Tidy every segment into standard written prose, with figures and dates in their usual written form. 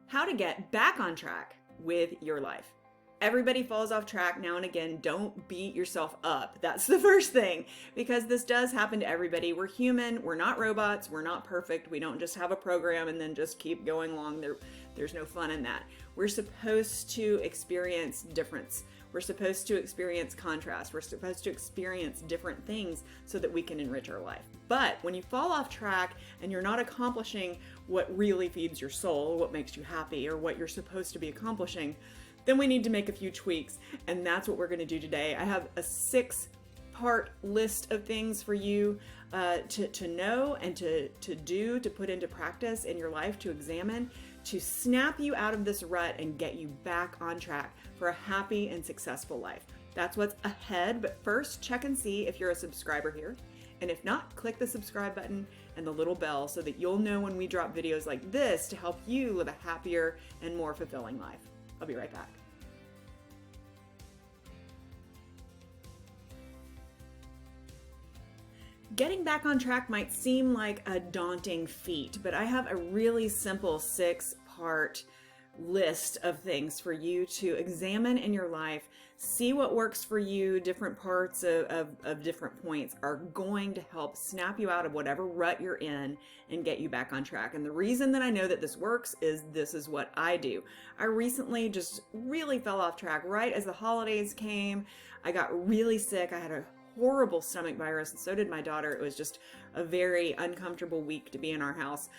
how to get back on track with your life. Everybody falls off track now and again. Don't beat yourself up. That's the first thing, because this does happen to everybody. We're human. We're not robots. We're not perfect. We don't just have a program and then just keep going along. There's no fun in that. We're supposed to experience difference. We're supposed to experience contrast. We're supposed to experience different things so that we can enrich our life. But when you fall off track and you're not accomplishing what really feeds your soul, what makes you happy, or what you're supposed to be accomplishing, then we need to make a few tweaks, and that's what we're going to do today. I have a 6-part list of things for you to know and to do, to put into practice in your life, to examine, to snap you out of this rut and get you back on track for a happy and successful life. That's what's ahead, but first check and see if you're a subscriber here. And if not, click the subscribe button and the little bell so that you'll know when we drop videos like this to help you live a happier and more fulfilling life. I'll be right back. Getting back on track might seem like a daunting feat, but I have a really simple 6-part list of things for you to examine in your life, see what works for you. Different parts of different points are going to help snap you out of whatever rut you're in and get you back on track. And the reason that I know that this works is this is what I do. I recently just really fell off track right as the holidays came. I got really sick. I had a horrible stomach virus, and so did my daughter. It was just a very uncomfortable week to be in our house.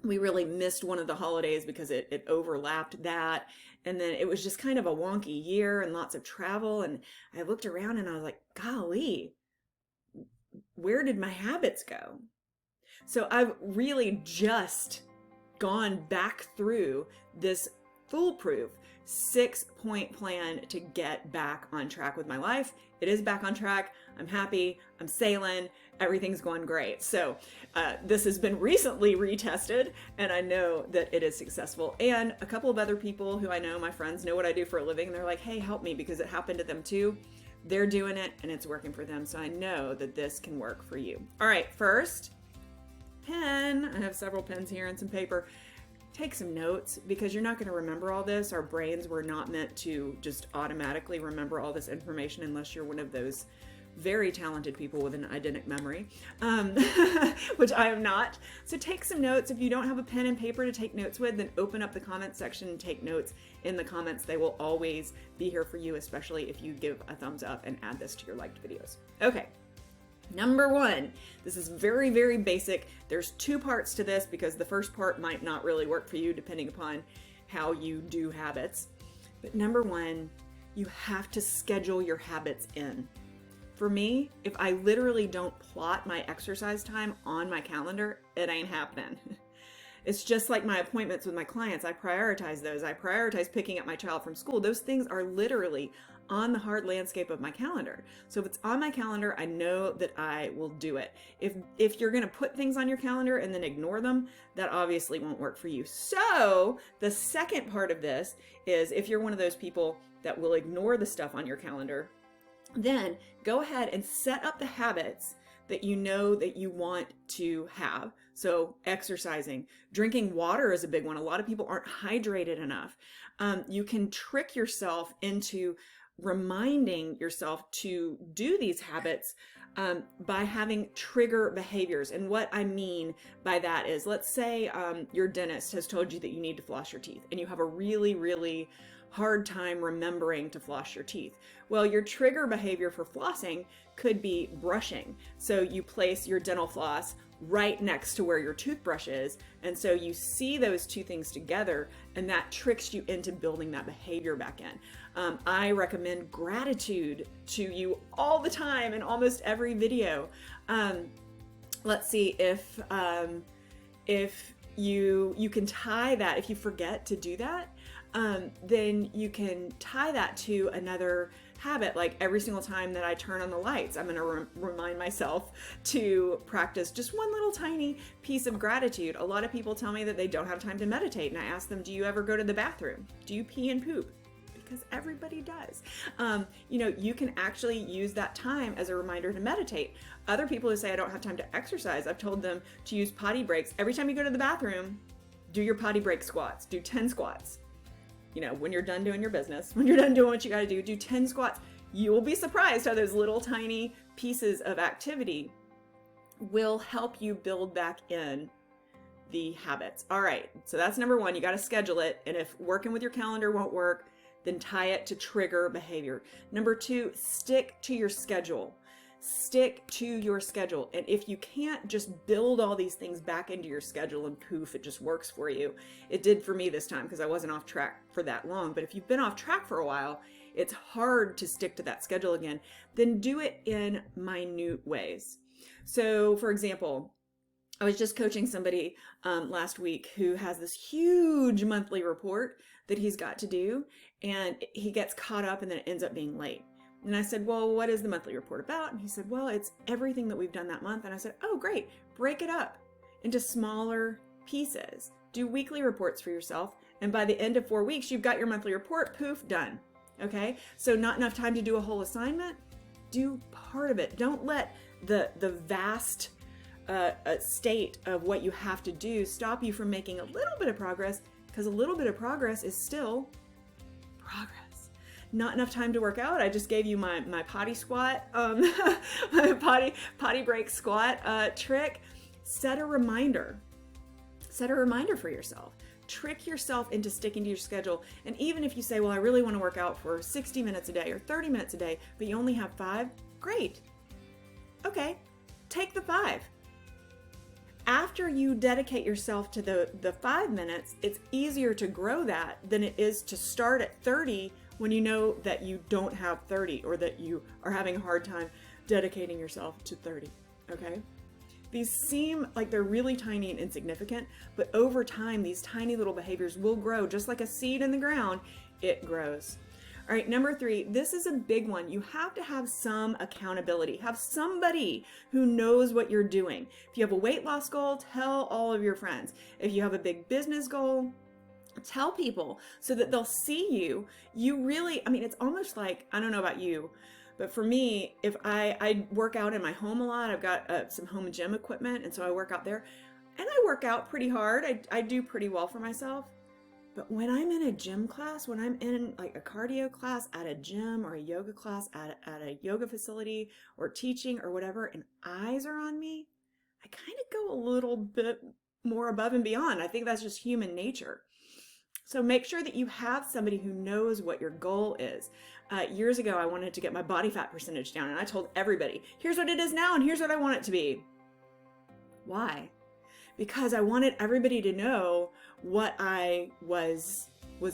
We really missed one of the holidays because it overlapped that. And then it was just kind of a wonky year and lots of travel. And I looked around and I was like, golly, where did my habits go? So I've really just gone back through this foolproof 6-point plan to get back on track with my life. It is back on track. I'm happy. I'm sailing. Everything's going great. So this has been recently retested, and I know that it is successful. And a couple of other people who I know, my friends, know what I do for a living. And they're like, hey, help me, because it happened to them too. They're doing it and it's working for them. So I know that this can work for you. All right, first, pen. I have several pens here and some paper. Take some notes, because you're not going to remember all this. Our brains were not meant to just automatically remember all this information unless you're one of those very talented people with an eidetic memory, which I am not. So take some notes. If you don't have a pen and paper to take notes with, then open up the comments section and take notes in the comments. They will always be here for you, especially if you give a thumbs up and add this to your liked videos. Okay. Number 1, this is very, very basic. There's 2 parts to this because the first part might not really work for you depending upon how you do habits. But number 1, you have to schedule your habits in. For me, if I literally don't plot my exercise time on my calendar, it ain't happening. It's just like my appointments with my clients. I prioritize those. I prioritize picking up my child from school. Those things are literally on the hard landscape of my calendar. So if it's on my calendar, I know that I will do it. If you're going to put things on your calendar and then ignore them, that obviously won't work for you. So the second part of this is, if you're one of those people that will ignore the stuff on your calendar, then go ahead and set up the habits that you know that you want to have. So exercising, drinking water is a big one. A lot of people aren't hydrated enough. You can trick yourself into reminding yourself to do these habits by having trigger behaviors. And what I mean by that is, let's say your dentist has told you that you need to floss your teeth, and you have a really, really hard time remembering to floss your teeth. Well, your trigger behavior for flossing could be brushing. So you place your dental floss right next to where your toothbrush is. And so you see those two things together, and that tricks you into building that behavior back in. I recommend gratitude to you all the time in almost every video. Let's see if you can tie that, if you forget to do that, then you can tie that to another habit. Like every single time that I turn on the lights, I'm going to remind myself to practice just one little tiny piece of gratitude. A lot of people tell me that they don't have time to meditate, and I ask them, do you ever go to the bathroom? Do you pee and poop? Because everybody does. You can actually use that time as a reminder to meditate. Other people who say I don't have time to exercise, I've told them to use potty breaks. Every time you go to the bathroom, Do your potty break squats. Do 10 squats. You know, when you're done doing your business, when you're done doing what you got to do 10 squats. You will be surprised how those little tiny pieces of activity will help you build back in the habits. All right, so that's number one. You got to schedule it. And if working with your calendar won't work, then tie it to trigger behavior. Number two, stick to your schedule. Stick to your schedule. And if you can't just build all these things back into your schedule and poof, it just works for you. It did for me this time because I wasn't off track for that long. But if you've been off track for a while, it's hard to stick to that schedule again. Then do it in minute ways. So for example, I was just coaching somebody last week who has this huge monthly report that he's got to do, and he gets caught up and then it ends up being late. And I said, well, what is the monthly report about? And he said, well, it's everything that we've done that month. And I said, oh, great. Break it up into smaller pieces. Do weekly reports for yourself. And by the end of 4 weeks, you've got your monthly report, poof, done. Okay. So not enough time to do a whole assignment. Do part of it. Don't let the vast state of what you have to do stop you from making a little bit of progress, because a little bit of progress is still progress. Not enough time to work out. I just gave you my potty squat, my potty break squat trick. Set a reminder. Set a reminder for yourself. Trick yourself into sticking to your schedule. And even if you say, well, I really want to work out for 60 minutes a day or 30 minutes a day, but you only have 5, great. Okay, take the 5. After you dedicate yourself to the 5 minutes, it's easier to grow that than it is to start at 30 when you know that you don't have 30 or that you are having a hard time dedicating yourself to 30, okay? These seem like they're really tiny and insignificant, but over time, these tiny little behaviors will grow. Just like a seed in the ground, it grows. All right, number 3, this is a big one. You have to have some accountability. Have somebody who knows what you're doing. If you have a weight loss goal, tell all of your friends. If you have a big business goal, tell people so that they'll see you. You really, I mean, it's almost like, I don't know about you, but for me, if I work out in my home a lot, I've got some home gym equipment, and so I work out there, and I work out pretty hard. I do pretty well for myself. But when I'm in a gym class, when I'm in like a cardio class at a gym or a yoga class at a yoga facility or teaching or whatever, and eyes are on me, I kind of go a little bit more above and beyond. I think that's just human nature. So make sure that you have somebody who knows what your goal is. Years ago, I wanted to get my body fat percentage down, and I told everybody, here's what it is now, and here's what I want it to be. Why? Because I wanted everybody to know what I was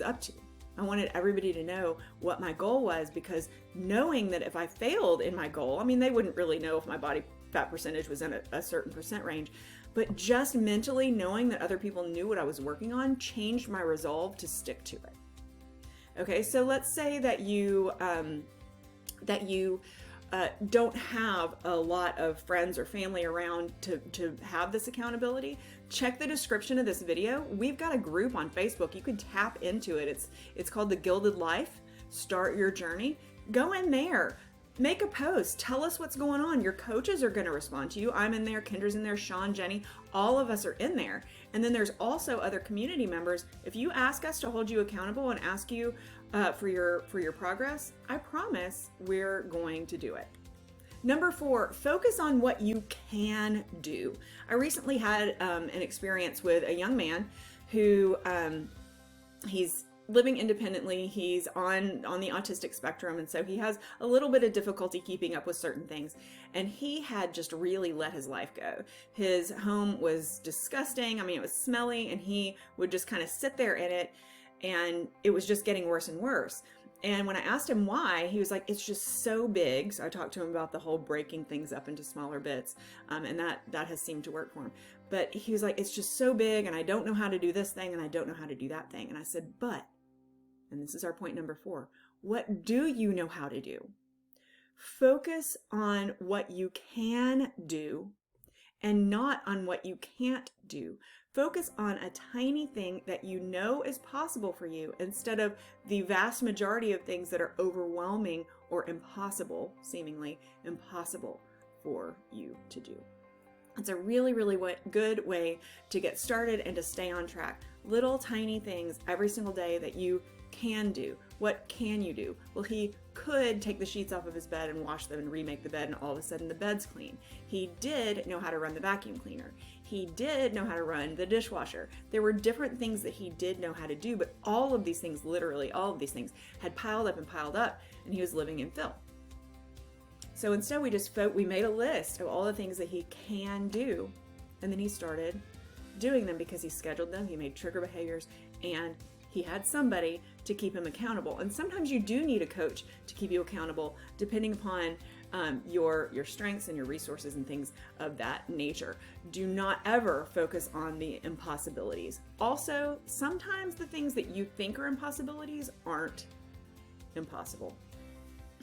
up to. I wanted everybody to know what my goal was, because knowing that if I failed in my goal, I mean, they wouldn't really know if my body fat percentage was in a certain percent range, but just mentally knowing that other people knew what I was working on changed my resolve to stick to it. Okay, so let's say that you don't have a lot of friends or family around to have this accountability. Check the description of this video. We've got a group on Facebook. You can tap into it. It's called The Gilded Life. Start your journey. Go in there. Make a post. Tell us what's going on. Your coaches are going to respond to you. I'm in there. Kendra's in there. Sean, Jenny, all of us are in there. And then there's also other community members. If you ask us to hold you accountable and ask you for your progress, I promise we're going to do it. Number 4, focus on what you can do. I recently had an experience with a young man who he's living independently. He's on the autistic spectrum, and so he has a little bit of difficulty keeping up with certain things. And he had just really let his life go. His home was disgusting. I mean, it was smelly, and he would just kind of sit there in it, and it was just getting worse and worse. And when I asked him why, he was like, it's just so big. So I talked to him about the whole breaking things up into smaller bits. And that has seemed to work for him. But he was like, it's just so big, and I don't know how to do this thing, and I don't know how to do that thing. And I said, but, and this is our point number 4, what do you know how to do? Focus on what you can do and not on what you can't do. Focus on a tiny thing that you know is possible for you instead of the vast majority of things that are overwhelming or impossible, seemingly impossible for you to do. It's a really, really good way to get started and to stay on track. Little tiny things every single day that you can do. What can you do? Well, he could take the sheets off of his bed and wash them and remake the bed, and all of a sudden the bed's clean. He did know how to run the vacuum cleaner. He did know how to run the dishwasher. There were different things that he did know how to do, but all of these things, literally all of these things, had piled up and piled up, and he was living in filth. So instead we made a list of all the things that he can do, and then he started doing them because he scheduled them, he made trigger behaviors, and he had somebody to keep him accountable. And sometimes you do need a coach to keep you accountable, depending upon your strengths and your resources and things of that nature. Do not ever focus on the impossibilities. Also, sometimes the things that you think are impossibilities aren't impossible.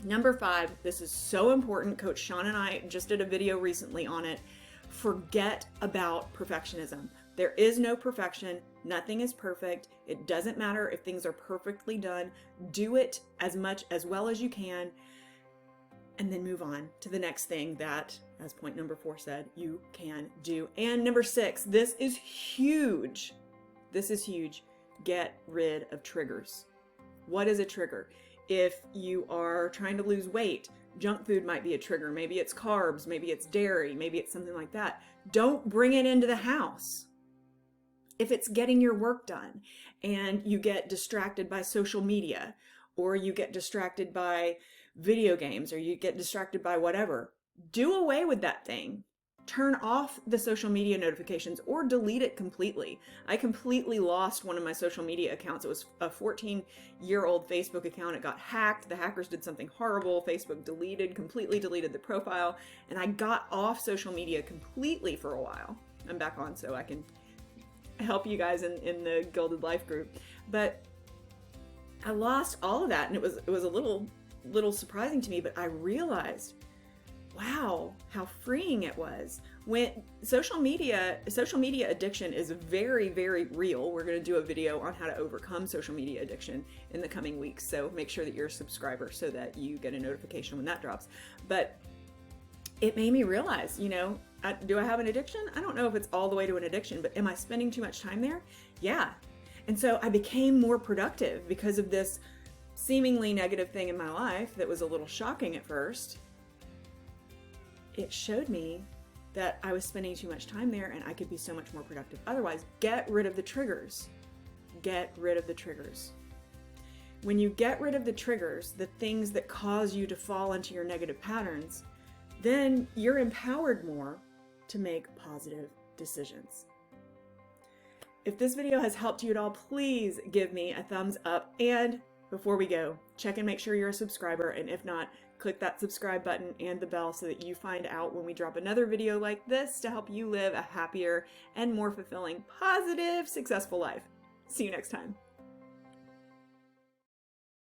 Number 5, this is so important. Coach Sean and I just did a video recently on it. Forget about perfectionism. There is no perfection. Nothing is perfect. It doesn't matter if things are perfectly done. Do it as well as you can, and then move on to the next thing that, as point number 4 said, you can do. And number 6, this is huge. This is huge. Get rid of triggers. What is a trigger? If you are trying to lose weight, junk food might be a trigger. Maybe it's carbs, maybe it's dairy, maybe it's something like that. Don't bring it into the house. If it's getting your work done and you get distracted by social media, or you get distracted by video games, or you get distracted by whatever, do away with that thing. Turn off the social media notifications or delete it completely. I completely lost one of my social media accounts. It was a 14-year-old Facebook account. It got hacked. The hackers did something horrible. Facebook completely deleted the profile, and I got off social media completely for a while. I'm back on, so I can help you guys in the Gilded Life group. But I lost all of that, and it was a little surprising to me, but I realized, wow, how freeing it was. When social media addiction is very, very real. We're going to do a video on how to overcome social media addiction in the coming weeks. So make sure that you're a subscriber so that you get a notification when that drops. But it made me realize, do I have an addiction? I don't know if it's all the way to an addiction, but am I spending too much time there? Yeah. And so I became more productive because of this seemingly negative thing in my life that was a little shocking at first. It showed me that I was spending too much time there and I could be so much more productive otherwise. Get rid of the triggers. Get rid of the triggers. When you get rid of the triggers, the things that cause you to fall into your negative patterns, then you're empowered more to make positive decisions. If this video has helped you at all, please give me a thumbs up. And before we go, check and make sure you're a subscriber. And if not, click that subscribe button and the bell so that you find out when we drop another video like this to help you live a happier and more fulfilling, positive, successful life. See you next time.